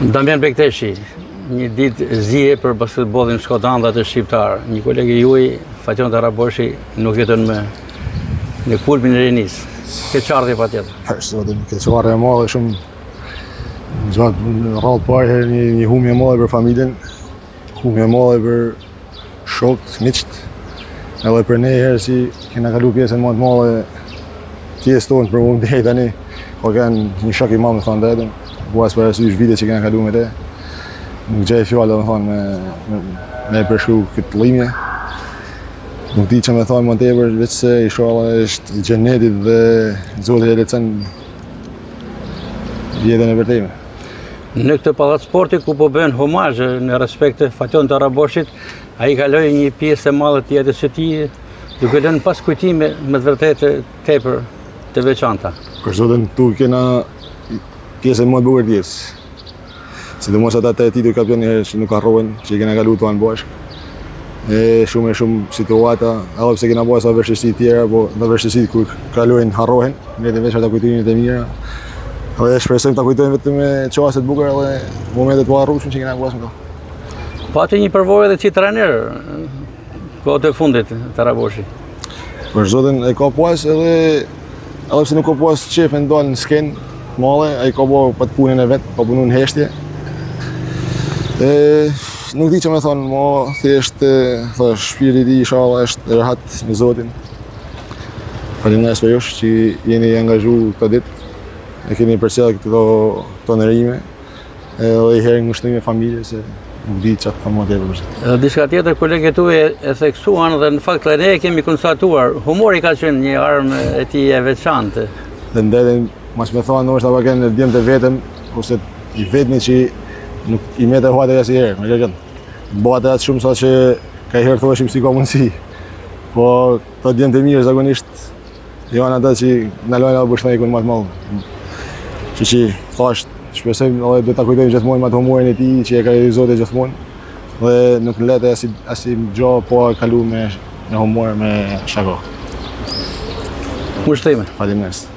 Damjan Bekteshi, një ditë zije për basketbollin shkodandat e shqiptar. Një kolege juaj, Fation Taraboshi, nuk jeton në kulmin e rinis. Ke çardhje patjetër. Ke çardhje e madhe shumë. Gjatë rrallë parë herë një humje e madhe për familjen, humje e madhe për shokët, miqt. Edhe për ne herë si kena kalu pjesën më të madhe pjesë tonë për mund deri tani. Po kanë një shok i madh me thonë vetëm. Buas për arsye vite që kena kalu me te. Nuk gjej fjallë me thonë me përshkru këtë llimje. Nuk di që me thonë më tepër, veç se inshallah është i xhenetit dhe Zoti e lecën jetën e vërtetë. Në këtë pallat sporti ku po bën homazh në respekt të Fation Taraboshit, ai kaloi një pjesë e madhe të jetës së tij, duke lënë pas kujtime me të vërtetë tepër të veçanta. Për zotin tu kena pjesën më të bukur të jetës. Sidomos ata të titull kampion që nuk harrohen, që i kena kalu tuan bashkë. E shumë situata, edhe pse kena bërë sa vështirësi tjera, po në vështirësi kur kalojnë harrohen, ne të veç ata kujtimin e mira. Edhe shpresojmë ta kujtojmë vetëm me çaste të bukura dhe momente të paharrueshme që kena pasur me to. Pati një përvojë edhe si trajner kohët e fundit Taraboshi. Për zotin e ka pas edhe pse nuk ka pas çefe ndal në skenë madhe, ai ka bërë pat punën e vet, ka punuar në heshtje. Nuk di që me thonë, mo thjesht shpirti i tij inshallah është rehat me Zotin. Faleminderit për jush që jeni angazhuar këtë ditë, e keni përcjell këto ndërime, edhe i herë ngushtojmë familjes se nuk di çfarë të them më tepër. Diçka tjetër kolegët tuaj e theksuan dhe në fakt ne e kemi konstatuar, humori ka qenë një armë e tij e veçantë. Dhe ndeten, mas me thonë, është apo kanë djem të vetëm, ose i vetmi që nuk i mete huajtë asnjëherë, me legend. Bëhet atë shumë sa që ka herë thoshim si ka mundësi. Po të djem të mirë zakonisht janë ata që na lojnë apo bëshmekun më të madh. Që thash, shpresojmë edhe do ta kujtojmë gjithmonë me atë humorin e tij që e ka i Zoti gjithmonë. Dhe nuk lete as i gjë po kalu me humor, me shako. Kushtime. Faleminderit.